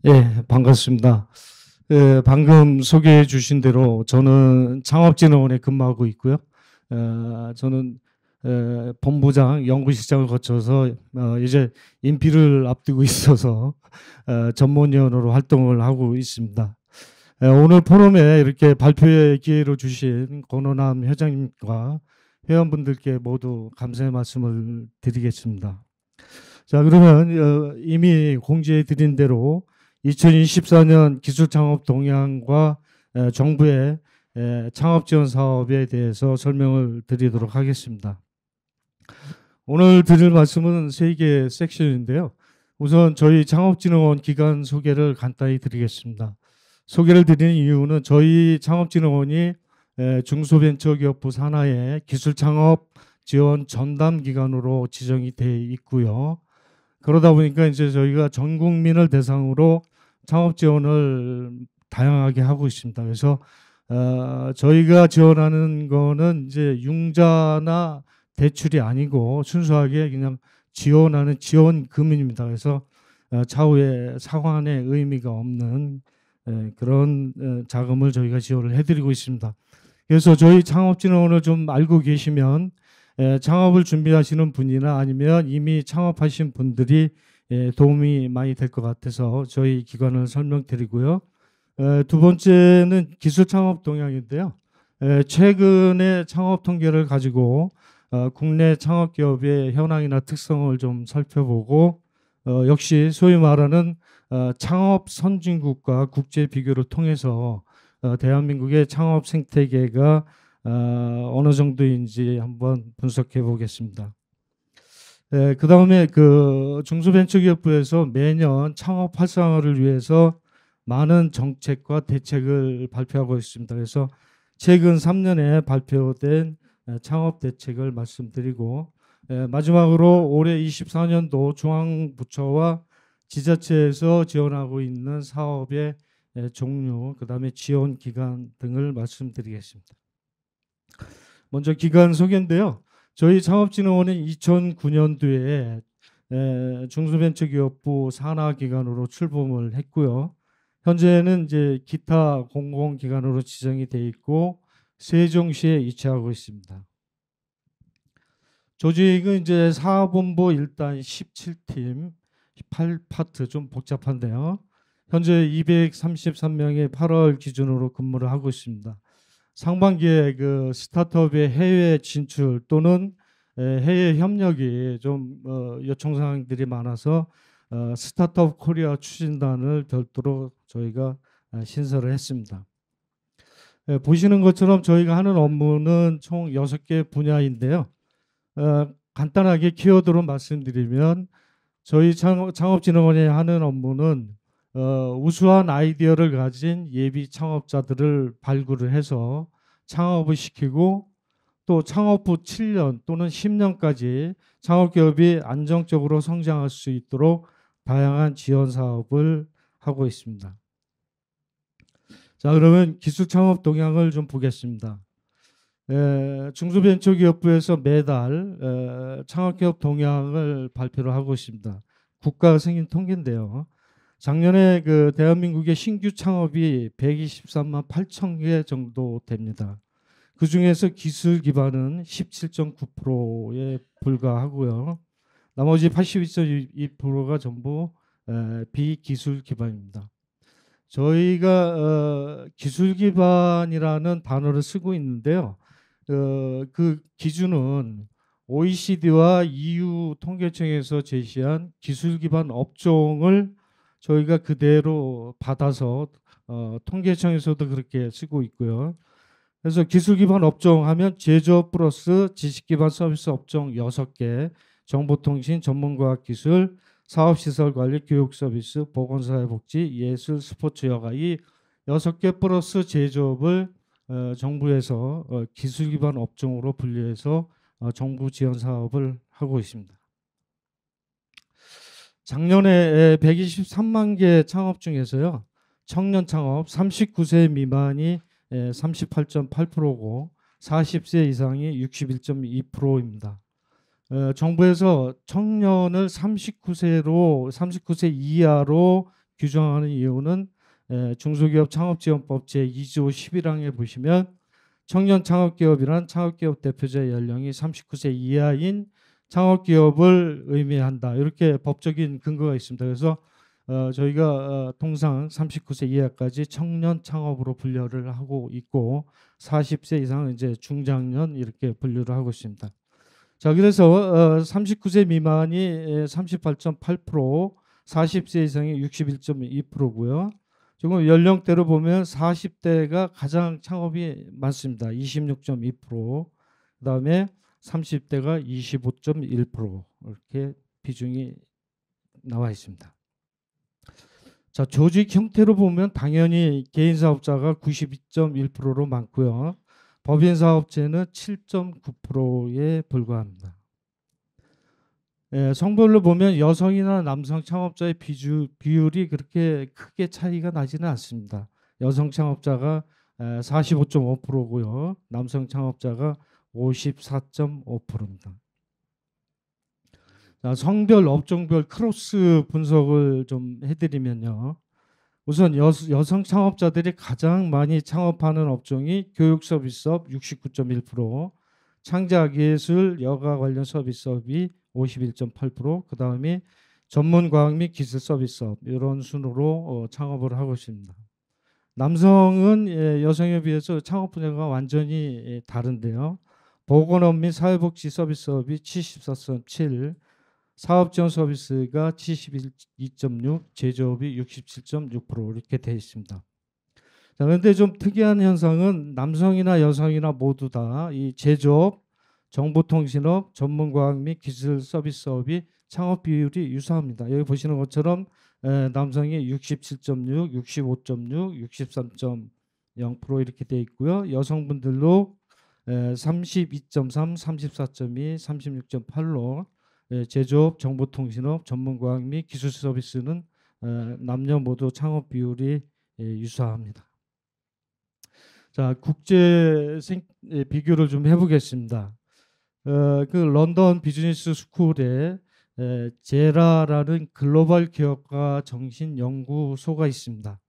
예, 반갑습니다. 방금 소개해 주신 대로 저는 창업진흥원에 근무하고 있고요. 저는 본부장, 연구실장을 거쳐서 이제 임기를 앞두고 있어서 전문위원으로 활동을 하고 있습니다. 오늘 포럼에 이렇게 발표의 기회를 주신 권원남 회장님과 회원분들께 모두 감사의 말씀을 드리겠습니다. 자, 그러면 이미 공지해 드린 대로 2024년 기술창업 동향과 정부의 창업 지원 사업에 대해서 설명을 드리도록 하겠습니다. 오늘 드릴 말씀은 3개 섹션인데요. 우선 저희 창업진흥원 기관 소개를 간단히 드리겠습니다. 소개를 드리는 이유는 저희 창업진흥원이 중소벤처기업부 산하의 기술창업 지원 전담 기관으로 지정이 되어 있고요. 그러다 보니까 이제 저희가 전 국민을 대상으로 창업 지원을 다양하게 하고 있습니다. 그래서 저희가 지원하는 거는 이제 융자나 대출이 아니고 순수하게 그냥 지원하는 지원금입니다. 그래서 차후에 상환의 의미가 없는 그런 자금을 저희가 지원을 해드리고 있습니다. 그래서 저희 창업진흥원을 좀 알고 계시면 창업을 준비하시는 분이나 아니면 이미 창업하신 분들이 도움이 많이 될 것 같아서 저희 기관을 설명드리고요. 두 번째는 기술 창업 동향인데요. 최근의 창업 통계를 가지고 국내 창업 기업의 현황이나 특성을 좀 살펴보고 역시 소위 말하는 창업 선진국과 국제 비교를 통해서 대한민국의 창업 생태계가 어느 정도인지 한번 분석해 보겠습니다. 그 다음에 그 중소벤처기업부에서 매년 창업 활성화를 위해서 많은 정책과 대책을 발표하고 있습니다. 그래서 최근 3년에 발표된 창업 대책을 말씀드리고 마지막으로 올해 24년도 중앙부처와 지자체에서 지원하고 있는 사업의 종류, 그 다음에 지원 기간 등을 말씀드리겠습니다. 먼저 기관 소개인데요. 저희 창업진흥원은 2009년도에 중소벤처기업부 산하기관으로 출범을 했고요. 현재는 이제 기타 공공기관으로 지정이 돼 있고 세종시에 위치하고 있습니다. 조직은 이제 사본부 일단 17팀, 8파트 좀 복잡한데요. 현재 233명의 8월 기준으로 근무를 하고 있습니다. 상반기에 그 스타트업의 해외 진출 또는 해외 협력이 좀 요청 사항들이 많아서 스타트업 코리아 추진단을 별도로 저희가 신설을 했습니다. 보시는 것처럼 저희가 하는 업무는 총 6개 분야인데요. 간단하게 키워드로 말씀드리면 저희 창업진흥원이 하는 업무는 우수한 아이디어를 가진 예비 창업자들을 발굴을 해서 창업을 시키고 또 창업 후 7년 또는 10년까지 창업기업이 안정적으로 성장할 수 있도록 다양한 지원 사업을 하고 있습니다. 자, 그러면 기술 창업 동향을 좀 보겠습니다. 중소벤처기업부에서 매달 창업기업 동향을 발표를 하고 있습니다. 국가 승인 통계인데요. 작년에 그 대한민국의 신규 창업이 123만 8천 개 정도 됩니다. 그 중에서 기술 기반은 17.9%에 불과하고요. 나머지 82.2%가 전부 비기술 기반입니다. 저희가 기술 기반이라는 단어를 쓰고 있는데요. 그 기준은 OECD와 EU 통계청에서 제시한 기술 기반 업종을 저희가 그대로 받아서 통계청에서도 그렇게 쓰고 있고요. 그래서 기술 기반 업종 하면 제조업 플러스 지식 기반 서비스 업종 6개, 정보통신, 전문과학기술, 사업시설 관리, 교육 서비스, 보건사회복지, 예술, 스포츠, 여가 이 6개 플러스 제조업을 정부에서 기술 기반 업종으로 분류해서 정부 지원 사업을 하고 있습니다. 작년에 123만 개 창업 중에서요. 청년 창업 39세 미만이 38.8%고 40세 이상이 61.2%입니다. 정부에서 청년을 39세 이하로 규정하는 이유는 중소기업 창업지원법 제2조 11항에 보시면 청년 창업기업이란 창업기업 대표자 연령이 39세 이하인 창업기업을 의미한다. 이렇게 법적인 근거가 있습니다. 그래서 저희가 통상 39세 이하까지 청년 창업으로 분류를 하고 있고 40세 이상은 이제 중장년 이렇게 분류를 하고 있습니다. 자, 그래서 39세 미만이 38.8%, 40세 이상이 61.2%고요. 지금 연령대로 보면 40대가 가장 창업이 많습니다. 26.2%. 그다음에 30대가 25.1% 이렇게 비중이 나와 있습니다. 자, 조직 형태로 보면 당연히 개인 사업자가 92.1%로 많고요. 법인 사업체는 7.9%에 불과합니다. 성별로 보면 여성이나 남성 창업자의 비율이 그렇게 크게 차이가 나지는 않습니다. 여성 창업자가 45.5%고요. 남성 창업자가 54.5%입니다. 자, 성별, 업종별 크로스 분석을 좀 해드리면요. 우선 여성 창업자들이 가장 많이 창업하는 업종이 교육 서비스업 69.1%, 창작예술, 여가 관련 서비스업이 51.8%, 그 다음에 전문과학 및 기술 서비스업 이런 순으로 창업을 하고 있습니다. 남성은 여성에 비해서 창업 분야가 완전히 다른데요. 보건업 및 사회복지 서비스업이 74.7%, 사업지원 서비스가 72.6%, 제조업이 67.6% 이렇게 되어 있습니다. 자, 그런데 좀 특이한 현상은 남성이나 여성이나 모두 다 이 제조업, 정보통신업, 전문과학 및 기술 서비스업이 창업 비율이 유사합니다. 여기 보시는 것처럼 남성이 67.6, 65.6, 63.0% 이렇게 되어 있고요. 여성분들도 32.3, 34.2, 36.8로 제조업, 정보통신업, 전문과학 및 기술 서비스는 남녀 모두 창업 비율이 유사합니다. 자, 국제 비교를 좀 해보겠습니다. 그 런던 비즈니스 스쿨에 제라라는 글로벌 기업가 정신 연구소가 있습니다.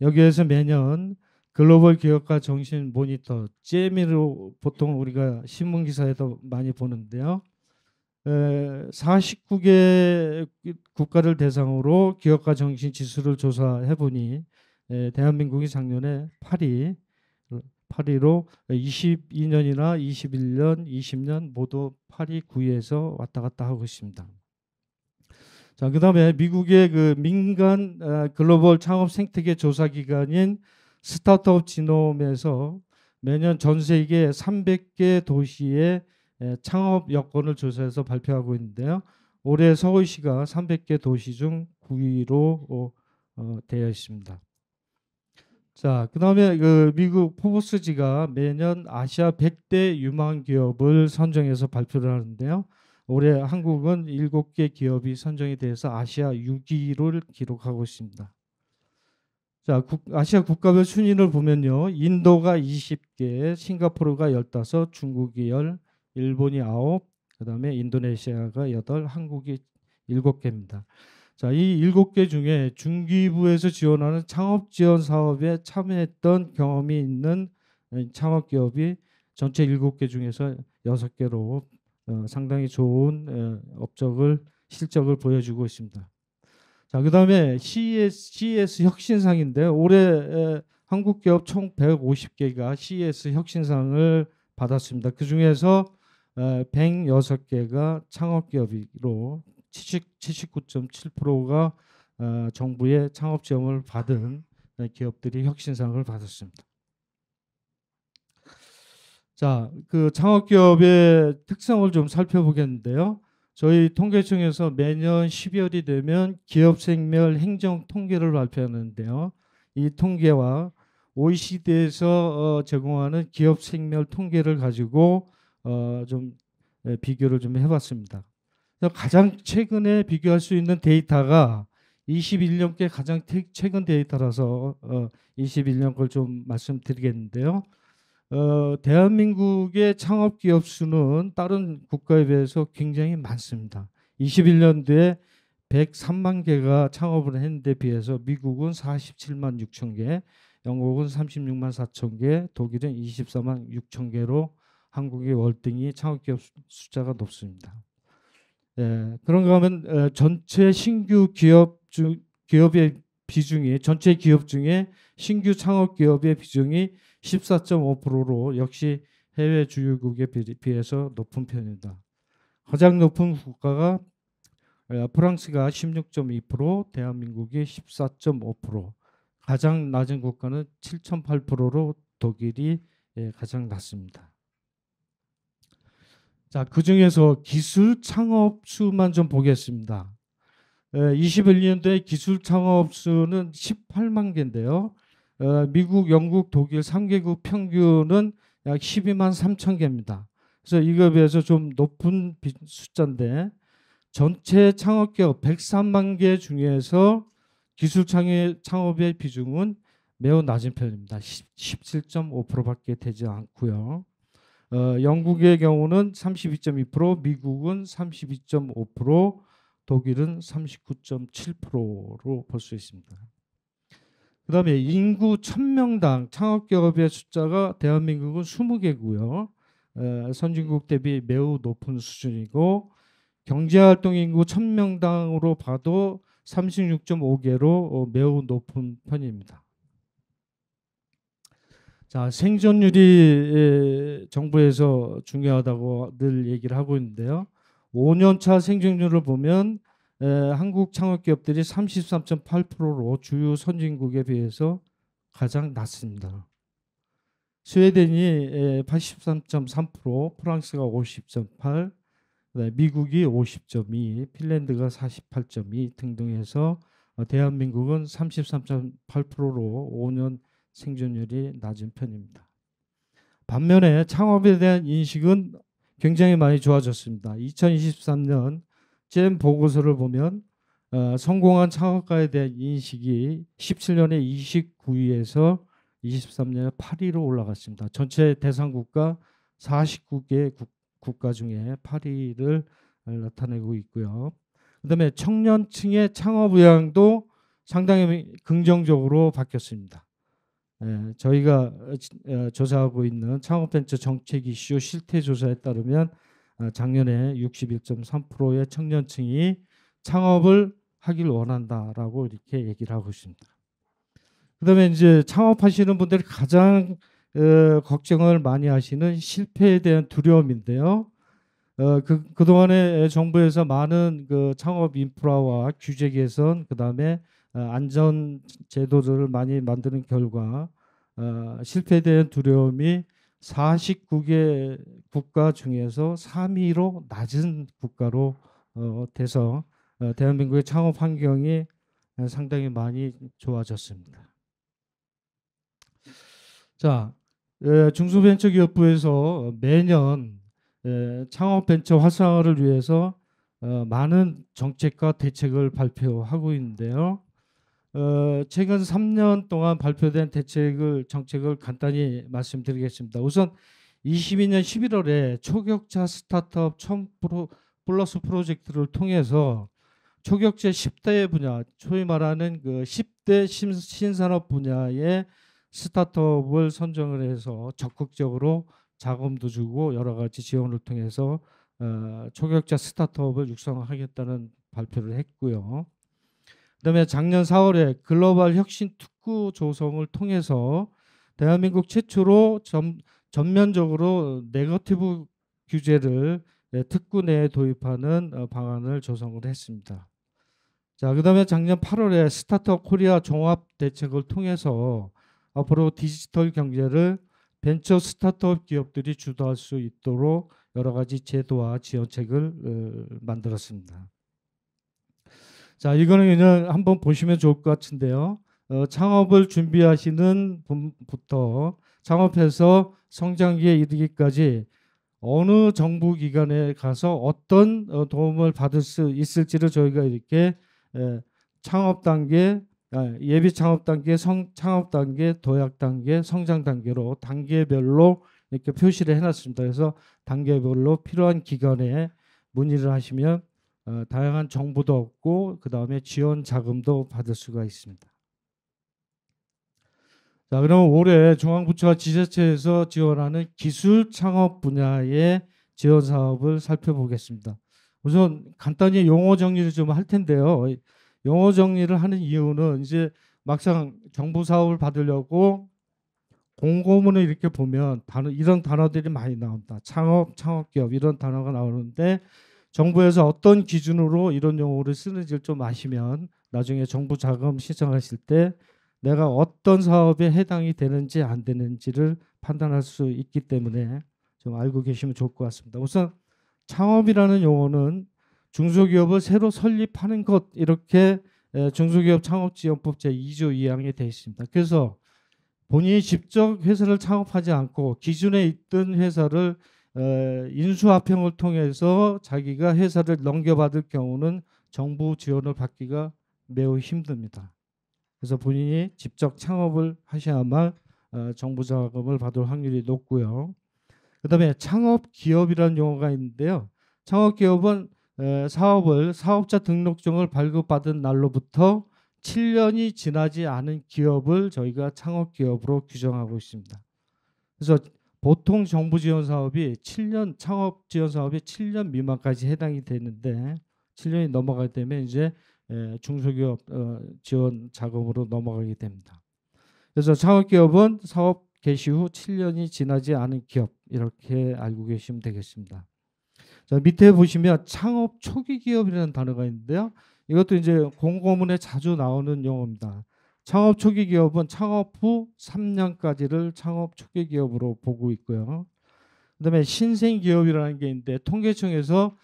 여기에서 매년 글로벌 기업가 정신 모니터, GM으로 보통 우리가 신문 기사에도 많이 보는데요. 49개 국가를 대상으로 기업가 정신 지수를 조사해 보니 대한민국이 작년에 8위로 22년이나 21년, 20년 모두 8위, 9위에서 왔다 갔다 하고 있습니다. 자, 그다음에 미국의 그 민간 글로벌 창업 생태계 조사 기관인 스타트업 지놈에서 매년 전 세계 300개 도시의 창업 여건을 조사해서 발표하고 있는데요. 올해 서울시가 300개 도시 중 9위로 되어 있습니다. 자, 그다음에 그 미국 포브스지가 매년 아시아 100대 유망 기업을 선정해서 발표를 하는데요. 올해 한국은 7개 기업이 선정이 돼서 아시아 6위를 기록하고 있습니다. 자, 아시아 국가별 순위를 보면요. 인도가 20개, 싱가포르가 15, 중국이 10, 일본이 9, 그다음에 인도네시아가 8, 한국이 7개입니다. 자, 이 7개 중에 중기부에서 지원하는 창업 지원 사업에 참여했던 경험이 있는 창업기업이 전체 7개 중에서 6개로 상당히 좋은 실적을 보여주고 있습니다. 자, 그다음에 CES 혁신상인데 올해 한국 기업 총 150개가 CES 혁신상을 받았습니다. 그 중에서 106개가 창업기업으로 79.7%가 정부의 창업 지원을 받은 기업들이 혁신상을 받았습니다. 자, 그 창업기업의 특성을 좀 살펴보겠는데요. 저희 통계청에서 매년 12월이 되면 기업생멸 행정 통계를 발표하는데요. 이 통계와 OECD에서 제공하는 기업생멸 통계를 가지고 좀 비교를 좀 해봤습니다. 가장 최근에 비교할 수 있는 데이터가 21년께 가장 최근 데이터라서 21년 걸 좀 말씀드리겠는데요. 대한민국의 창업기업 수는 다른 국가에 비해서 굉장히 많습니다. 21년도에 103만 개가 창업을 했는데 비해서 미국은 47만 6천 개, 영국은 36만 4천 개, 독일은 24만 6천 개로 한국의 월등히 창업기업 숫자가 높습니다. 그런가 하면 전체 신규 기업의 비중이 전체 기업 중에 신규 창업 기업의 비중이 14.5%로 역시 해외 주요국에 비해서 높은 편입니다. 가장 높은 국가가 프랑스가 16.2%, 대한민국이 14.5%, 가장 낮은 국가는 7.8%로 독일이 가장 낮습니다. 자, 그 중에서 기술 창업 수만 좀 보겠습니다. 21년도에 기술 창업 수는 18만 개인데요. 미국, 영국, 독일 3개국 평균은 약 12만 3천 개입니다. 그래서 이거에 비해서 좀 높은 숫자인데 전체 창업기업 103만 개 중에서 기술 창업의 비중은 매우 낮은 편입니다. 17.5%밖에 되지 않고요. 영국의 경우는 32.2%, 미국은 32.5%, 독일은 39.7%로 볼 수 있습니다. 그 다음에 인구 1000명당 창업기업의 숫자가 대한민국은 20개고요. 선진국 대비 매우 높은 수준이고 경제활동 인구 1000명당으로 봐도 36.5개로 매우 높은 편입니다. 자, 생존율이 정부에서 중요하다고 늘 얘기를 하고 있는데요. 5년차 생존율을 보면 한국 창업기업들이 33.8%로 주요 선진국에 비해서 가장 낮습니다. 스웨덴이 83.3%, 프랑스가 50.8%, 미국이 50.2%, 핀란드가 48.2% 등등 해서 대한민국은 33.8%로 5년 생존율이 낮은 편입니다. 반면에 창업에 대한 인식은 굉장히 많이 좋아졌습니다. 2023년 잼 보고서를 보면 성공한 창업가에 대한 인식이 17년에 29위에서 23년에 8위로 올라갔습니다. 전체 대상 국가 49개 국가 중에 8위를 나타내고 있고요. 그다음에 청년층의 창업 의향도 상당히 긍정적으로 바뀌었습니다. 저희가 조사하고 있는 창업벤처 정책 이슈 실태조사에 따르면 작년에 61.3%의 청년층이 창업을 하길 원한다라고 이렇게 얘기를 하고 있습니다. 그다음에 이제 창업하시는 분들이 가장 걱정을 많이 하시는 실패에 대한 두려움인데요. 그동안에 정부에서 많은 그 창업 인프라와 규제 개선, 그다음에 안전 제도들을 많이 만드는 결과 실패에 대한 두려움이 49개 국가 중에서 3위로 낮은 국가로 돼서 대한민국의 창업 환경이 상당히 많이 좋아졌습니다. 자, 중소벤처기업부에서 매년 창업벤처 활성화를 위해서 많은 정책과 대책을 발표하고 있는데요. 최근 3년 동안 발표된 정책을 간단히 말씀드리겠습니다. 우선 22년 11월에 초격차 스타트업 1000% 플러스 프로젝트를 통해서 초격차 10대 분야, 소위 말하는 그 10대 신산업 분야의 스타트업을 선정을 해서 적극적으로 자금도 주고 여러 가지 지원을 통해서 초격차 스타트업을 육성하겠다는 발표를 했고요. 그다음에 작년 4월에 글로벌 혁신 특구 조성을 통해서 대한민국 최초로 전면적으로 네거티브 규제를 특구 내에 도입하는 방안을 조성을 했습니다. 자, 그다음에 작년 8월에 스타트업 코리아 종합 대책을 통해서 앞으로 디지털 경제를 벤처 스타트업 기업들이 주도할 수 있도록 여러 가지 제도와 지원책을 만들었습니다. 자, 이거는 그냥 한번 보시면 좋을 것 같은데요. 창업을 준비하시는 분부터 창업해서 성장기에 이르기까지 어느 정부 기관에 가서 어떤 도움을 받을 수 있을지를 저희가 이렇게 창업 단계, 예비 창업 단계, 창업 단계, 도약 단계, 성장 단계로 단계별로 이렇게 표시를 해놨습니다. 그래서 단계별로 필요한 기관에 문의를 하시면 다양한 정보도 얻고 그다음에 지원 자금도 받을 수가 있습니다. 자, 그럼 올해 중앙부처와 지자체에서 지원하는 기술 창업 분야의 지원 사업을 살펴보겠습니다. 우선 간단히 용어 정리를 좀 할 텐데요. 용어 정리를 하는 이유는 이제 막상 정부 사업을 받으려고 공고문을 이렇게 보면 이런 단어들이 많이 나옵니다. 창업, 창업기업 이런 단어가 나오는데 정부에서 어떤 기준으로 이런 용어를 쓰는지를 좀 아시면 나중에 정부 자금 신청하실 때 내가 어떤 사업에 해당이 되는지 안 되는지를 판단할 수 있기 때문에 좀 알고 계시면 좋을 것 같습니다. 우선 창업이라는 용어는 중소기업을 새로 설립하는 것 이렇게 중소기업 창업지원법 제2조 2항에 되어 있습니다. 그래서 본인이 직접 회사를 창업하지 않고 기존에 있던 회사를 인수합병을 통해서 자기가 회사를 넘겨받을 경우는 정부 지원을 받기가 매우 힘듭니다. 그래서 본인이 직접 창업을 하셔야만 정부 자금을 받을 확률이 높고요. 그다음에 창업기업이라는 용어가 있는데요. 창업기업은 사업자 등록증을 발급받은 날로부터 7년이 지나지 않은 기업을 저희가 창업기업으로 규정하고 있습니다. 그래서 보통 정부 지원 사업이 7년 창업 지원 사업이 7년 미만까지 해당이 되는데 7년이 넘어가게 되면 이제 중소기업 지원 자금으로 넘어가게 됩니다. 그래서 창업기업은 사업 개시 후 7년이 지나지 않은 기업 이렇게 알고 계시면 되겠습니다. 자, 밑에 보시면 창업 초기 기업이라는 단어가 있는데요. 이것도 이제 공고문에 자주 나오는 용어입니다. 창업 초기 기업은 창업 후 3년까지를 창업 초기 기업으로 보고 있고요. 그다음에 신생 기업이라는 게 있는데 통계청에서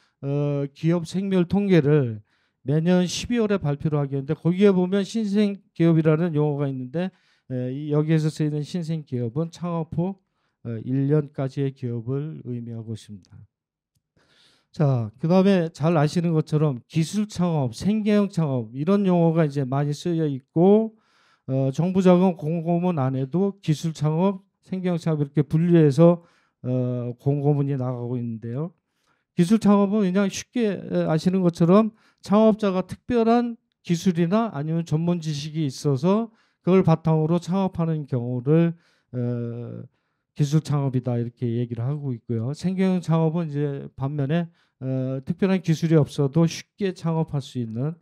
기업 생멸 통계를 매년 12월에 발표를 하게 하는데 거기에 보면 신생 기업이라는 용어가 있는데 여기에서 쓰이는 신생 기업은 창업 후 1년까지의 기업을 의미하고 있습니다. 자, 그다음에 잘 아시는 것처럼 기술 창업, 생계형 창업 이런 용어가 이제 많이 쓰여 있고 정부 자금 공고문 안에도 기술 창업, 생계형 창업 이렇게 분류해서 공고문이 나가고 있는데요. 기술 창업은 그냥 쉽게 아시는 것처럼 창업자가 특별한 기술이나 아니면 전문 지식이 있어서 그걸 바탕으로 창업하는 경우를 기술 창업이다 이렇게 얘기를 하고 있고요. 생계형 창업은 이제 반면에 특별한 기술이 없어도 쉽게 창업할 수 있는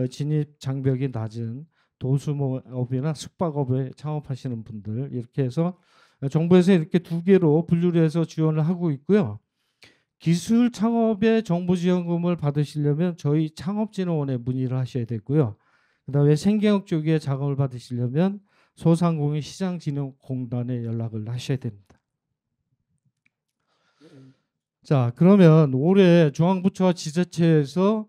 진입 장벽이 낮은 도수업이나 숙박업에 창업하시는 분들 이렇게 해서 정부에서 이렇게 두 개로 분류를 해서 지원을 하고 있고요. 기술 창업에 정부 지원금을 받으시려면 저희 창업진흥원에 문의를 하셔야 되고요. 그다음에 생계형 쪽에 자금을 받으시려면 소상공인 시장진흥공단에 연락을 하셔야 됩니다. 자, 그러면 올해 중앙부처와 지자체에서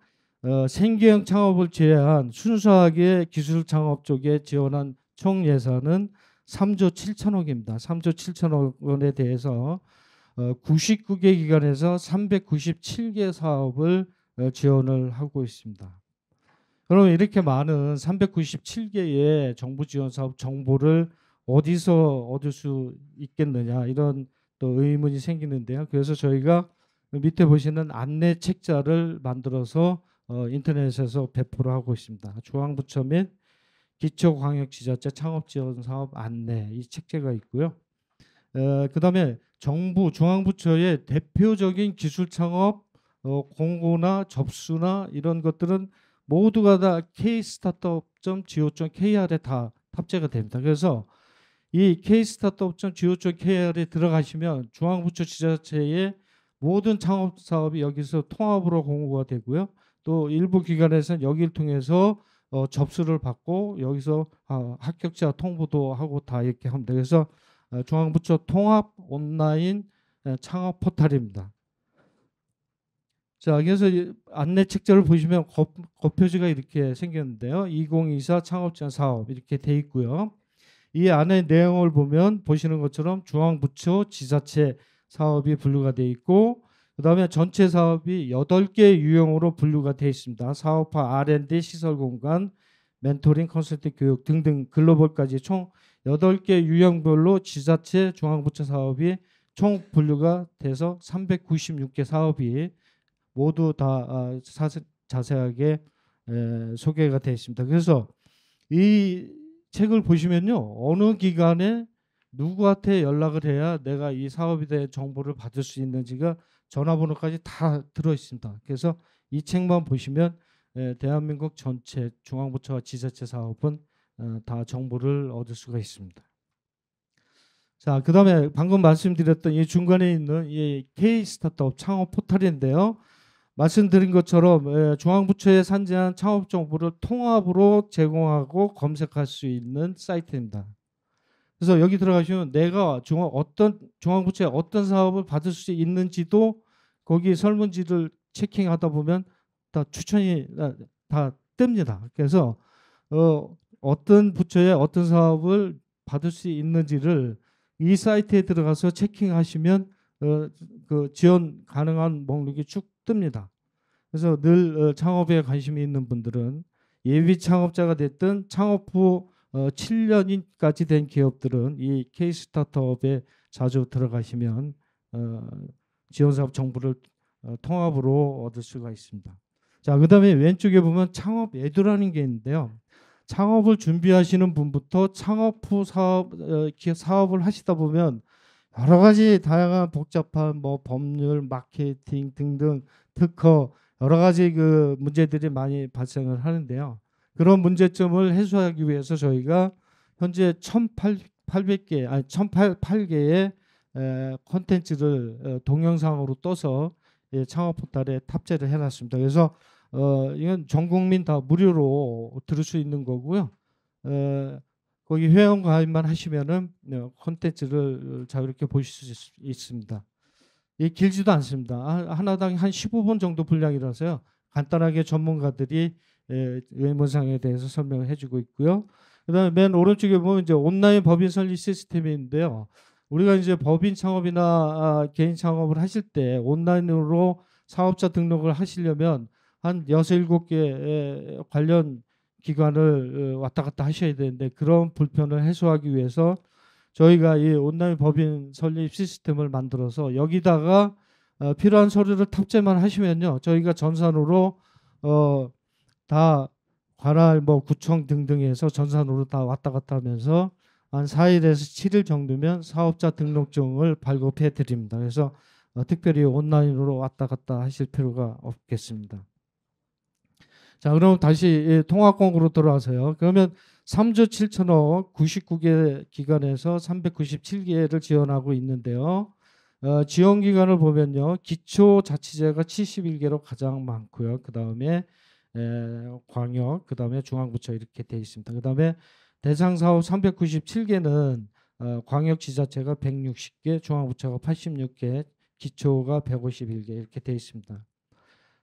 생계형 창업을 제외한 순수하게 기술 창업 쪽에 지원한 총 예산은 3조 7천억입니다. 3조 7천억 원에 대해서 99개 기관에서 397개 사업을 지원을 하고 있습니다. 그럼 이렇게 많은 397개의 정부 지원 사업 정보를 어디서 얻을 수 있겠느냐 이런 또 의문이 생기는데요. 그래서 저희가 밑에 보시는 안내 책자를 만들어서 인터넷에서 배포를 하고 있습니다. 중앙부처 및 기초광역지자체 창업지원사업 안내 이 책자가 있고요. 그다음에 정부 중앙부처의 대표적인 기술 창업 공고나 접수나 이런 것들은 모두가 다 kstartup.go.kr에 다 탑재가 됩니다. 그래서 이 kstartup.go.kr에 들어가시면 중앙부처 지자체의 모든 창업 사업이 여기서 통합으로 공고가 되고요. 또 일부 기관에서는 여기를 통해서 접수를 받고 여기서 합격자 통보도 하고 다 이렇게 합니다. 그래서 중앙부처 통합 온라인 창업 포털입니다. 자, 그래서 안내 책자를 보시면 겉표지가 이렇게 생겼는데요. 2024 창업지원 사업 이렇게 돼 있고요. 이 안에 내용을 보면 보시는 것처럼 중앙부처 지자체 사업이 분류가 돼 있고 그다음에 전체 사업이 8개 유형으로 분류가 돼 있습니다. 사업화, R&D, 시설 공간, 멘토링, 컨설팅, 교육 등등 글로벌까지 총 8개 유형별로 지자체 중앙부처 사업이 총 분류가 돼서 396개 사업이 모두 다 자세하게 소개가 되어 있습니다. 그래서 이 책을 보시면요, 어느 기관에 누구한테 연락을 해야 내가 이 사업에 대해 정보를 받을 수 있는지가 전화번호까지 다 들어 있습니다. 그래서 이 책만 보시면 대한민국 전체 중앙부처와 지자체 사업은 다 정보를 얻을 수가 있습니다. 자, 그다음에 방금 말씀드렸던 이 중간에 있는 이 K 스타트업 창업 포털인데요. 말씀드린 것처럼 중앙부처에 산재한 창업 정보를 통합으로 제공하고 검색할 수 있는 사이트입니다. 그래서 여기 들어가시면 내가 중앙부처에 어떤 사업을 받을 수 있는지도 거기 설문지를 체킹하다 보면 다 추천이 다 뜹니다. 그래서 어떤 부처에 어떤 사업을 받을 수 있는지를 이 사이트에 들어가서 체킹하시면 그 지원 가능한 목록이 쭉 뜹니다. 그래서 늘 창업에 관심이 있는 분들은 예비 창업자가 됐든 창업 후 7년까지 된 기업들은 이 K 스타트업에 자주 들어가시면 지원사업 정보를 통합으로 얻을 수가 있습니다. 자, 그다음에 왼쪽에 보면 창업 예두라는 게 있는데요. 창업을 준비하시는 분부터 창업 후 사업을 하시다 보면 여러 가지 다양한 복잡한 뭐 법률, 마케팅 등등 특허 여러 가지 그 문제들이 많이 발생을 하는데요. 그런 문제점을 해소하기 위해서 저희가 현재 1,008개의 콘텐츠를 동영상으로 떠서 창업 포털에 탑재를 해놨습니다. 그래서 이건 전 국민 다 무료로 들을 수 있는 거고요. 거기 회원 가입만 하시면은 콘텐츠를 자유롭게 보실 수 있습니다. 길지도 않습니다. 하나당 한 15분 정도 분량이라서요. 간단하게 전문가들이 의문사항에 대해서 설명을 해주고 있고요. 그다음에 맨 오른쪽에 보면 이제 온라인 법인 설립 시스템인데요. 우리가 이제 법인 창업이나 개인 창업을 하실 때 온라인으로 사업자 등록을 하시려면 한 6, 7개 관련 기관을 왔다 갔다 하셔야 되는데 그런 불편을 해소하기 위해서 저희가 이 온라인 법인 설립 시스템을 만들어서 여기다가 필요한 서류를 탑재만 하시면요. 저희가 전산으로 다 관할 뭐 구청 등등에서 전산으로 다 왔다 갔다 하면서 한 4일에서 7일 정도면 사업자 등록증을 발급해 드립니다. 그래서 특별히 온라인으로 왔다 갔다 하실 필요가 없겠습니다. 자, 그럼 다시 통합공으로 돌아와서요. 그러면 3조 7천억 99개 기관에서 397개를 지원하고 있는데요. 지원 기관을 보면요. 기초자치제가 71개로 가장 많고요. 그 다음에 광역, 그 다음에 중앙부처 이렇게 되어 있습니다. 그 다음에 대상사업 397개는 광역지자체가 160개, 중앙부처가 86개, 기초가 151개 이렇게 되어 있습니다.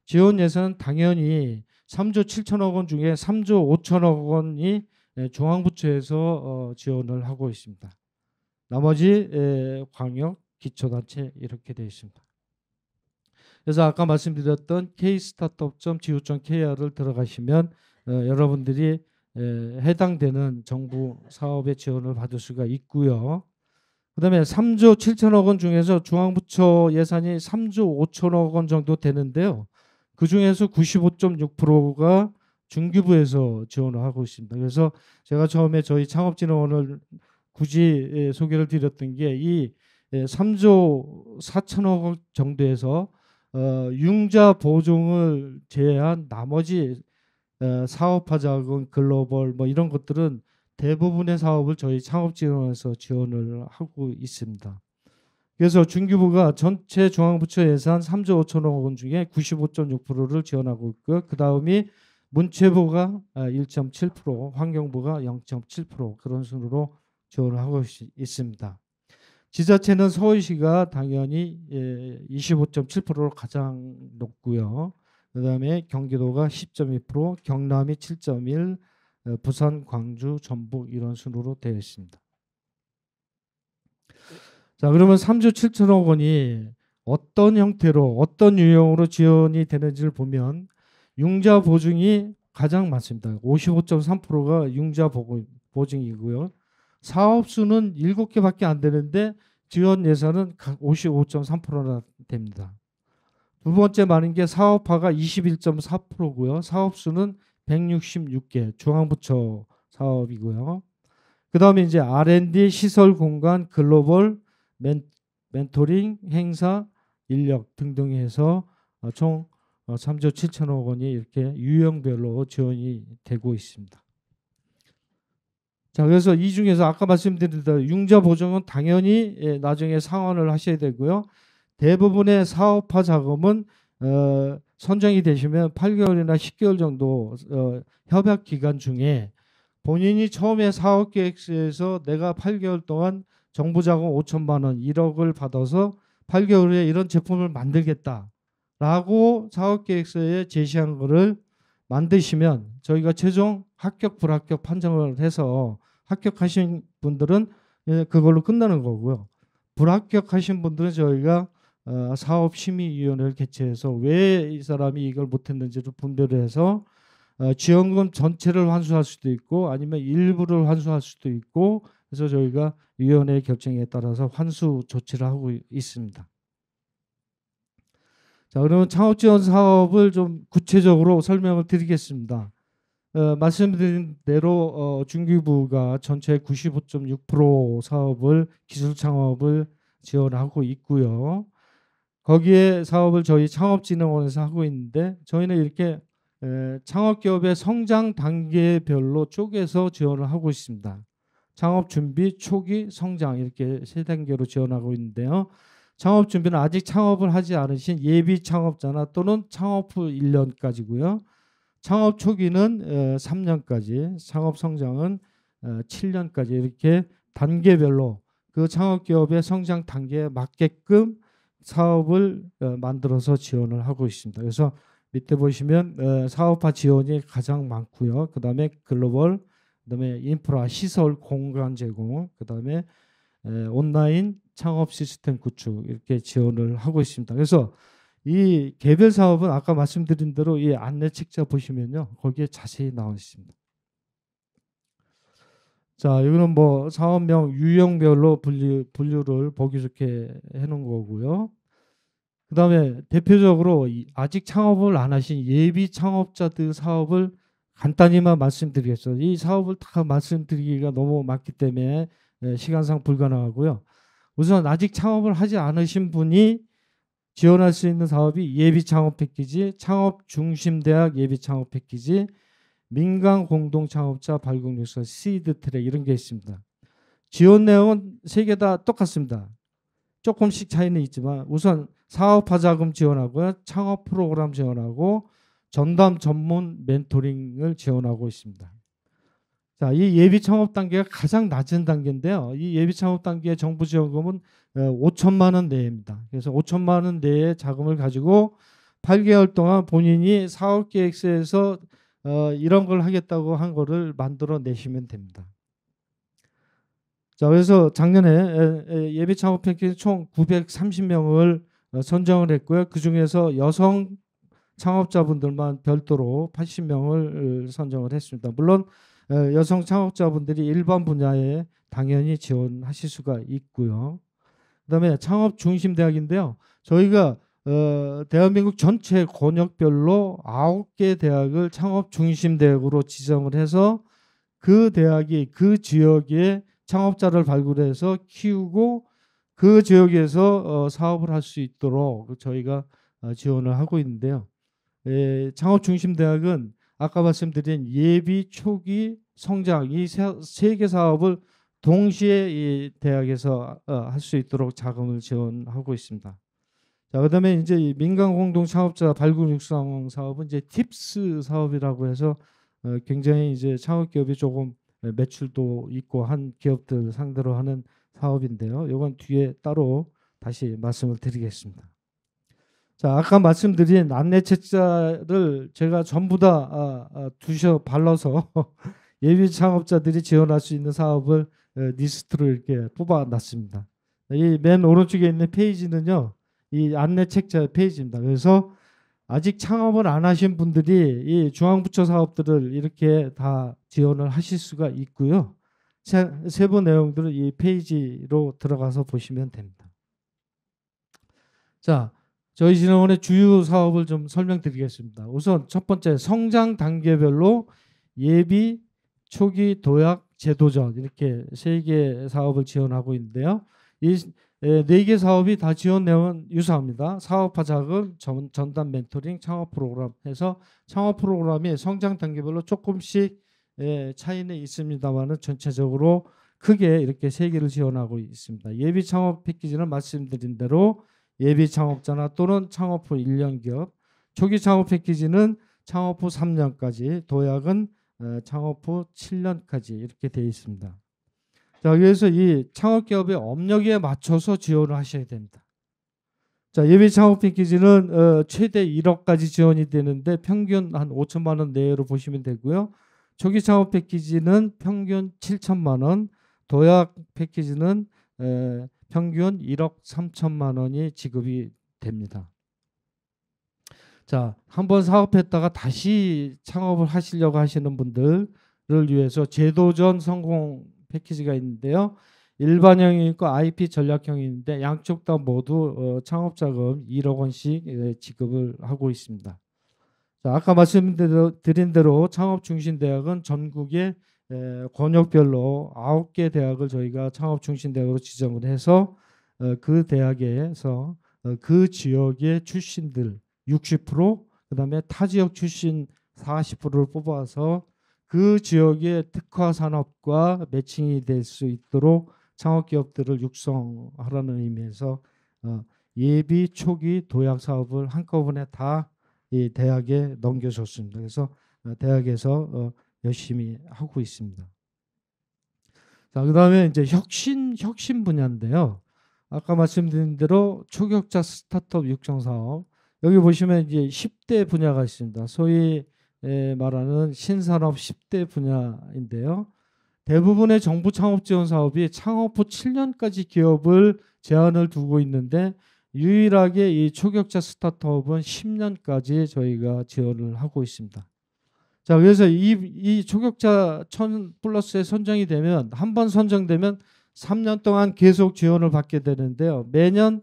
지원 예산은 당연히 3조 7천억 원 중에 3조 5천억 원이 중앙부처에서 지원을 하고 있습니다. 나머지 광역, 기초단체 이렇게 되어 있습니다. 그래서 아까 말씀드렸던 kstartup.go.kr을 들어가시면 여러분들이 해당되는 정부 사업의 지원을 받을 수가 있고요. 그 다음에 3조 7천억 원 중에서 중앙부처 예산이 3조 5천억 원 정도 되는데요. 그 중에서 95.6%가 중기부에서 지원을 하고 있습니다. 그래서 제가 처음에 저희 창업진흥원을 굳이 소개를 드렸던 게 이 3조 4천억 원 정도에서 융자 보증을 제외한 나머지 사업화 자금, 글로벌 뭐 이런 것들은 대부분의 사업을 저희 창업진흥원에서 지원을 하고 있습니다. 그래서 중기부가 전체 중앙부처 예산 3조 5천억 원 중에 95.6%를 지원하고 있고요. 그 다음이 문체부가 1.7%, 환경부가 0.7% 그런 순으로 지원을 하고 있습니다. 지자체는 서울시가 당연히 25.7%로 가장 높고요. 그 다음에 경기도가 10.2%, 경남이 7.1%, 부산, 광주, 전북 이런 순으로 되어 있습니다. 자, 그러면 3조 7천억 원이 어떤 형태로 어떤 유형으로 지원이 되는지를 보면 융자 보증이 가장 많습니다. 55.3%가 융자 보증이고요. 사업 수는 7개밖에 안 되는데 지원 예산은 55.3%나 됩니다. 두 번째 많은 게 사업화가 21.4%고요. 사업수는 166개, 중앙부처 사업이고요. 그 다음에 이제 R&D, 시설 공간, 글로벌, 멘토링, 행사, 인력 등등 해서 총 3조 7천억 원이 이렇게 유형별로 지원이 되고 있습니다. 자, 그래서 이 중에서 아까 말씀드린 대로 융자 보정은 당연히 나중에 상환을 하셔야 되고요. 대부분의 사업화 자금은 선정이 되시면 8개월이나 10개월 정도 협약 기간 중에 본인이 처음에 사업 계획서에서 내가 8개월 동안 정부 자금 5천만 원, 1억을 받아서 8개월 후에 이런 제품을 만들겠다라고 사업 계획서에 제시한 거를 만드시면 저희가 최종 합격 불합격 판정을 해서 합격하신 분들은 그걸로 끝나는 거고요. 불합격하신 분들은 저희가 사업심의위원회를 개최해서 왜 이 사람이 이걸 못했는지를 분별을 해서 지원금 전체를 환수할 수도 있고 아니면 일부를 환수할 수도 있고 그래서 저희가 위원회 결정에 따라서 환수 조치를 하고 있습니다. 자, 그러면 창업지원 사업을 좀 구체적으로 설명을 드리겠습니다. 말씀드린 대로 중기부가 전체 95.6% 사업을 기술 창업을 지원하고 있고요. 거기에 사업을 저희 창업진흥원에서 하고 있는데 저희는 이렇게 창업기업의 성장 단계별로 쪼개서 지원을 하고 있습니다. 창업 준비, 초기, 성장 이렇게 세 단계로 지원하고 있는데요. 창업 준비는 아직 창업을 하지 않으신 예비 창업자나 또는 창업 후 1년까지고요. 창업 초기는 3년까지, 창업 성장은 7년까지 이렇게 단계별로 그 창업기업의 성장 단계에 맞게끔 사업을 만들어서 지원을 하고 있습니다. 그래서 밑에 보시면 사업화 지원이 가장 많고요. 그 다음에 글로벌, 그 다음에 인프라, 시설, 공간 제공, 그 다음에 온라인 창업 시스템 구축 이렇게 지원을 하고 있습니다. 그래서 이 개별 사업은 아까 말씀드린 대로 이 안내 책자 보시면요. 거기에 자세히 나와 있습니다. 자, 이거는 뭐 사업명 유형별로 분류를 보기 좋게 해놓은 거고요. 그 다음에 대표적으로 아직 창업을 안 하신 예비 창업자들 사업을 간단히만 말씀드리겠습니다. 이 사업을 다 말씀드리기가 너무 많기 때문에 시간상 불가능하고요. 우선 아직 창업을 하지 않으신 분이 지원할 수 있는 사업이 예비 창업 패키지, 창업 중심 대학 예비 창업 패키지, 민간 공동 창업자 발굴 요소, 시드 트랙 이런 게 있습니다. 지원 내용은 세 개 다 똑같습니다. 조금씩 차이는 있지만 우선 사업화 자금 지원하고요. 창업 프로그램 지원하고 전담 전문 멘토링을 지원하고 있습니다. 자, 이 예비 창업 단계가 가장 낮은 단계인데요. 이 예비 창업 단계의 정부 지원금은 5천만 원 내입니다. 그래서 5천만 원 내의 자금을 가지고 8개월 동안 본인이 사업 계획서에서 이런 걸 하겠다고 한 거를 만들어 내시면 됩니다. 자, 그래서 작년에 예비 창업 패키지 총 930명을 선정을 했고요. 그 중에서 여성 창업자분들만 별도로 80명을 선정을 했습니다. 물론 여성 창업자분들이 일반 분야에 당연히 지원하실 수가 있고요. 그다음에 창업 중심 대학인데요. 저희가 대한민국 전체 권역별로 9개 대학을 창업 중심 대학으로 지정을 해서 그 대학이 그 지역에 창업자를 발굴해서 키우고 그 지역에서 사업을 할 수 있도록 저희가 지원을 하고 있는데요. 창업 중심 대학은 아까 말씀드린 예비, 초기, 성장 이 세 개 사업을 동시에 이 대학에서 할 수 있도록 자금을 지원하고 있습니다. 자, 그다음에 이제 민간 공동 창업자 발굴 육성 사업은 이제 팁스 사업이라고 해서 굉장히 이제 창업 기업이 조금 매출도 있고 한 기업들 상대로 하는 사업인데요. 이건 뒤에 따로 다시 말씀을 드리겠습니다. 자, 아까 말씀드린 안내 책자를 제가 전부 다 발라서 예비 창업자들이 지원할 수 있는 사업을 리스트로 이렇게 뽑아놨습니다. 이 맨 오른쪽에 있는 페이지는요, 이 안내 책자 페이지입니다. 그래서 아직 창업을 안 하신 분들이 이 중앙부처 사업들을 이렇게 다 지원을 하실 수가 있고요. 세부 내용들은 이 페이지로 들어가서 보시면 됩니다. 자, 저희 진흥원의 주요 사업을 좀 설명드리겠습니다. 우선 첫 번째 성장 단계별로 예비, 초기, 도약, 재도전 이렇게 세 개 사업을 지원하고 있는데요. 이 네 개 사업이 다 지원 내용은 유사합니다. 사업화 자금, 전담 멘토링, 창업 프로그램 해서 창업 프로그램이 성장 단계별로 조금씩 차이는 있습니다만은 전체적으로 크게 이렇게 세 개를 지원하고 있습니다. 예비 창업 패키지는 말씀드린 대로 예비 창업자나 또는 창업 후 1년 기업, 초기 창업 패키지는 창업 후 3년까지, 도약은 창업 후 7년까지 이렇게 되어 있습니다. 자, 그래서 이 창업 기업의 업력에 맞춰서 지원을 하셔야 됩니다. 자, 예비 창업 패키지는 최대 1억까지 지원이 되는데 평균 한 5천만 원 내외로 보시면 되고요. 초기 창업 패키지는 평균 7천만 원, 도약 패키지는 평균 1억 3천만 원이 지급이 됩니다. 자, 한번 사업했다가 다시 창업을 하시려고 하시는 분들을 위해서 재도전 성공 패키지가 있는데요. 일반형이 있고 IP 전략형이 있는데 양쪽 다 모두 창업자금 1억 원씩 지급을 하고 있습니다. 자, 아까 말씀드린 대로 창업중심대학은 전국의 권역별로 9개 대학을 저희가 창업중심대학으로 지정을 해서 그 대학에서 그 지역의 출신들 60%, 그다음에 타 지역 출신 40%를 뽑아서 그 지역의 특화 산업과 매칭이 될 수 있도록 창업 기업들을 육성하라는 의미에서 예비, 초기, 도약 사업을 한꺼번에 다 이 대학에 넘겨줬습니다. 그래서 대학에서 열심히 하고 있습니다. 자, 그다음에 이제 혁신 분야인데요. 아까 말씀드린 대로 초격자 스타트업 육성 사업. 여기 보시면 이제 10대 분야가 있습니다. 소위 말하는 신산업 10대 분야인데요. 대부분의 정부 창업 지원 사업이 창업 후 7년까지 기업을 제한을 두고 있는데 유일하게 이 초격자 스타트업은 10년까지 저희가 지원을 하고 있습니다. 자, 그래서 이 초격자 1000+에 선정이 되면 한 번 선정되면 3년 동안 계속 지원을 받게 되는데요. 매년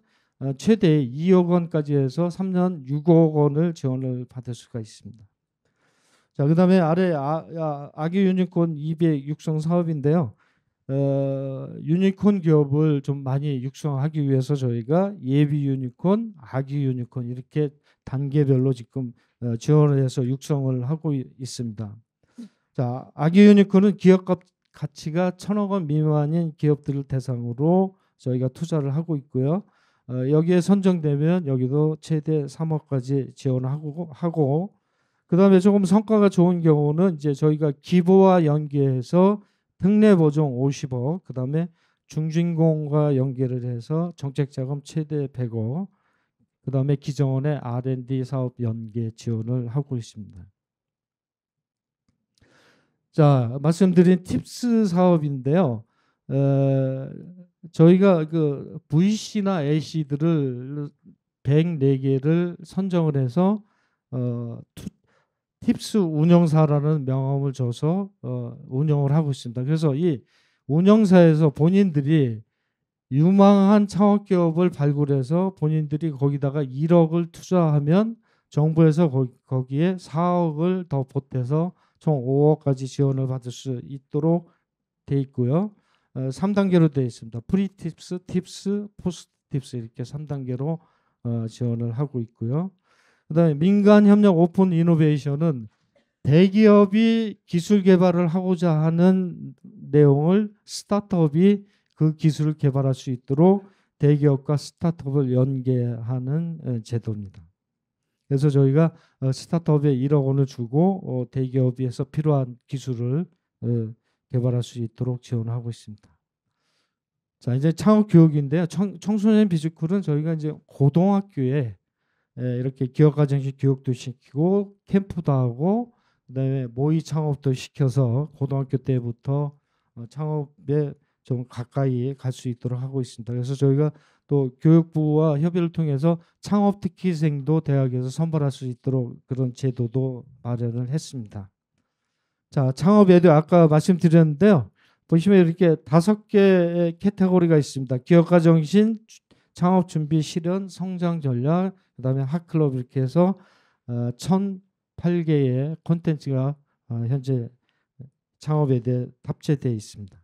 최대 2억 원까지 해서 3년 6억 원을 지원을 받을 수가 있습니다. 자, 그다음에 아래 아기 유니콘 200 육성 사업인데요. 유니콘 기업을 좀 많이 육성하기 위해서 저희가 예비 유니콘, 아기 유니콘 이렇게 단계별로 지금 지원을 해서 육성을 하고 있습니다. 자, 아기 유니콘은 기업 가치가 1,000억 원 미만인 기업들을 대상으로 저희가 투자를 하고 있고요. 여기에 선정되면 여기도 최대 3억까지 지원하고 그다음에 조금 성과가 좋은 경우는 이제 저희가 기부와 연계해서 특례 보정 50억, 그다음에 중진공과 연계를 해서 정책자금 최대 100억, 그다음에 기정원의 R&D 사업 연계 지원을 하고 있습니다. 자, 말씀드린 팁스 사업인데요. 저희가 그 VC나 AC들을 104개를 선정을 해서 팁스 운영사라는 명함을 줘서 운영을 하고 있습니다. 그래서 이 운영사에서 본인들이 유망한 창업기업을 발굴해서 본인들이 거기다가 1억을 투자하면 정부에서 거기에 4억을 더 보태서 총 5억까지 지원을 받을 수 있도록 돼 있고요. 3단계로 되어 있습니다. 프리팁스, 팁스, 포스트팁스 이렇게 3단계로 지원을 하고 있고요. 그다음에 민간협력 오픈 이노베이션은 대기업이 기술 개발을 하고자 하는 내용을 스타트업이 그 기술을 개발할 수 있도록 대기업과 스타트업을 연계하는 제도입니다. 그래서 저희가 스타트업에 1억 원을 주고 대기업에서 필요한 기술을 개발할 수 있도록 지원하고 있습니다. 자, 이제 창업 교육인데요. 청소년 비즈쿨은 저희가 이제 고등학교에 이렇게 기업가정식 교육도 시키고 캠프도 하고 그다음에 모의 창업도 시켜서 고등학교 때부터 창업에 좀 가까이 갈 수 있도록 하고 있습니다. 그래서 저희가 또 교육부와 협의를 통해서 창업 특기생도 대학에서 선발할 수 있도록 그런 제도도 마련을 했습니다. 자, 창업에도 아까 말씀드렸는데요. 보시면 이렇게 5개의 카테고리가 있습니다. 기업가 정신, 창업 준비 실현 성장 전략 그다음에 핫클럽 이렇게 해서 1,008개의 콘텐츠가 현재 창업에 대해 탑재되어 있습니다.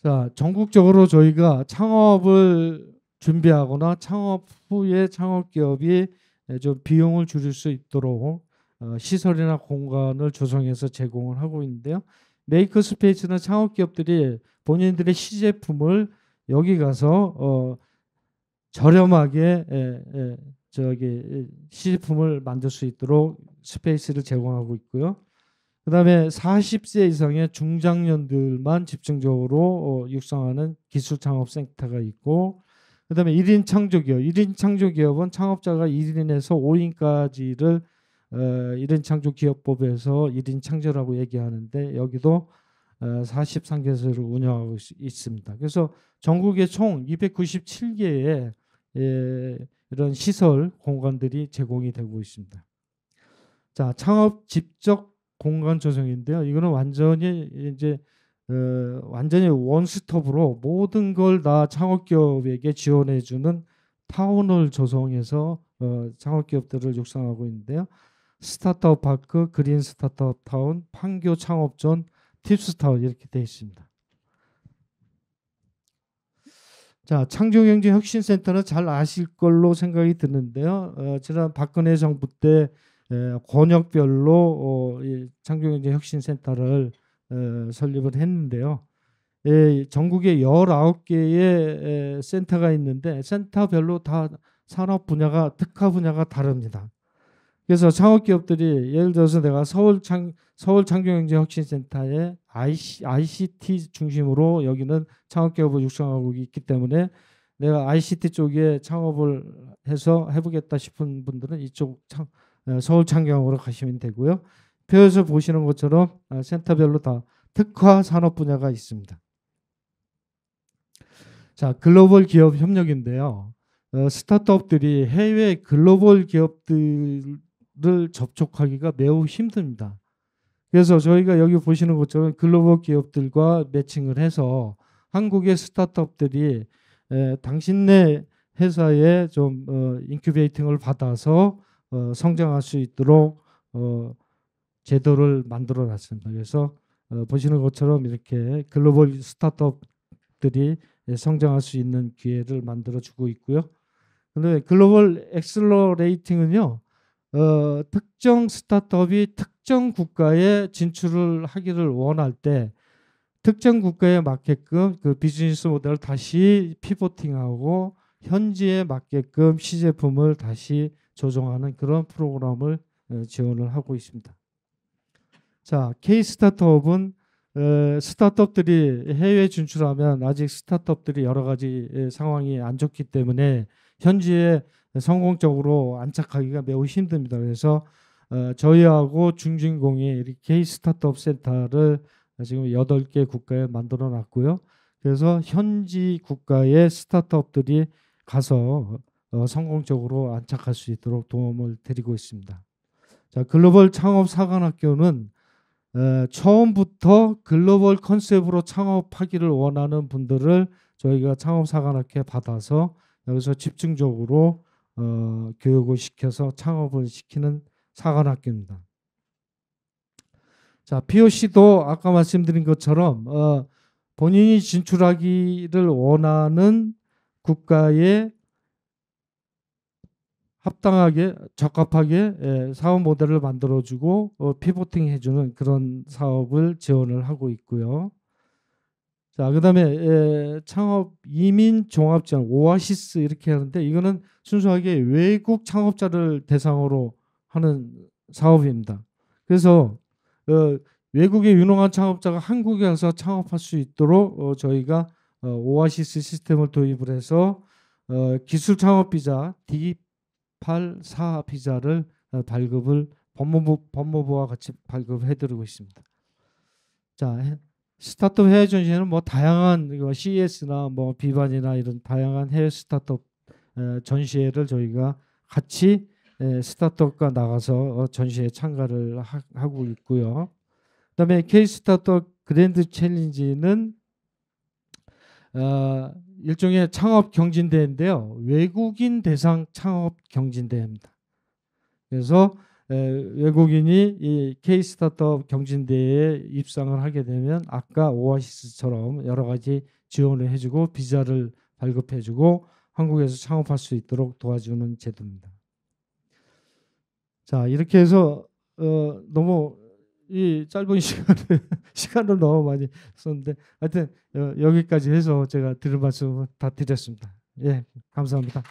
자, 전국적으로 저희가 창업을 준비하거나 창업 후에 창업 기업이 좀 비용을 줄일 수 있도록 시설이나 공간을 조성해서 제공을 하고 있는데요. 메이커 스페이스는 창업 기업들이 본인들의 시제품을 여기 가서 저렴하게 저기 시제품을 만들 수 있도록 스페이스를 제공하고 있고요. 그다음에 40세 이상의 중장년들만 집중적으로 육성하는 기술창업센터가 있고, 그다음에 1인 창조기업. 1인 창조기업은 창업자가 1인에서 5인까지를 1인 창조기업법에서 1인 창조라고 얘기하는데 여기도 43개소를 운영하고 있습니다. 그래서 전국에 총 297개의 이런 시설 공간들이 제공이 되고 있습니다. 자, 창업 집적 공간 조성인데요. 이거는 완전히 이제 완전히 원스톱으로 모든 걸 다 창업기업에게 지원해주는 타운을 조성해서 창업기업들을 육성하고 있는데요. 스타트업 파크, 그린 스타트업 타운, 판교 창업존, 팁스타운 이렇게 되어 있습니다. 자, 창조경제혁신센터는 잘 아실 걸로 생각이 드는데요. 지난 박근혜 정부 때 권역별로 이 창조경제혁신센터를 설립을 했는데요. 전국에 19개의 센터가 있는데 센터별로 다 산업 분야가 특화 분야가 다릅니다. 그래서 창업기업들이 예를 들어서 내가 서울 창조경제혁신센터에 ICT 중심으로 여기는 창업기업을 육성하고 있기 때문에 내가 ICT 쪽에 창업을 해서 해보겠다 싶은 분들은 이쪽 서울 창경으로 가시면 되고요. 표에서 보시는 것처럼 센터별로 다 특화 산업 분야가 있습니다. 자, 글로벌 기업 협력인데요. 스타트업들이 해외 글로벌 기업들을 접촉하기가 매우 힘듭니다. 그래서 저희가 여기 보시는 것처럼 글로벌 기업들과 매칭을 해서 한국의 스타트업들이 당신네 회사에 좀 인큐베이팅을 받아서 성장할 수 있도록 제도를 만들어 놨습니다. 그래서 보시는 것처럼 이렇게 글로벌 스타트업들이 성장할 수 있는 기회를 만들어 주고 있고요. 그런데 글로벌 엑셀러레이팅은요. 특정 스타트업이 특정 국가에 진출을 하기를 원할 때 특정 국가에 맞게끔 그 비즈니스 모델을 다시 피보팅하고 현지에 맞게끔 시제품을 다시 조정하는 그런 프로그램을 지원을 하고 있습니다. 자, K-스타트업은 스타트업들이 해외 진출하면 아직 스타트업들이 여러 가지 상황이 안 좋기 때문에 현지에 성공적으로 안착하기가 매우 힘듭니다. 그래서 저희하고 중진공이 이렇게 K-스타트업 센터를 지금 8개 국가에 만들어 놨고요. 그래서 현지 국가의 스타트업들이 가서 성공적으로 안착할 수 있도록 도움을 드리고 있습니다. 자, 글로벌 창업 사관학교는 처음부터 글로벌 컨셉으로 창업하기를 원하는 분들을 저희가 창업사관학교에 받아서 여기서 집중적으로 교육을 시켜서 창업을 시키는 사관학교입니다. 자, POC도 아까 말씀드린 것처럼 본인이 진출하기를 원하는 국가에 합당하게 적합하게 사업 모델을 만들어주고 피보팅 해주는 그런 사업을 지원을 하고 있고요. 자, 그다음에 창업 이민 종합 지원 오아시스 이렇게 하는데 이거는 순수하게 외국 창업자를 대상으로 하는 사업입니다. 그래서 외국의 유능한 창업자가 한국에 와서 창업할 수 있도록 저희가 오아시스 시스템을 도입을 해서 기술 창업 비자 D84 비자를 발급을 법무부와 같이 발급해드리고 있습니다. 자, 스타트업 해외 전시회는 뭐 다양한 CES나 뭐 비반이나 이런 다양한 해외 스타트업 전시회를 저희가 같이 스타트업과 나가서 전시회에 참가를 하고 있고요. 그다음에 K 스타트업 그랜드 챌린지는 일종의 창업 경진대회인데요. 외국인 대상 창업 경진대회입니다. 그래서 외국인이 이 K 스타트업 경진대회에 입상을 하게 되면 아까 오아시스처럼 여러 가지 지원을 해주고 비자를 발급해주고 한국에서 창업할 수 있도록 도와주는 제도입니다. 자, 이렇게 해서 너무 이 짧은 시간을 너무 많이 썼는데 하여튼 여기까지 해서 제가 드릴 말씀 다 드렸습니다. 예, 감사합니다.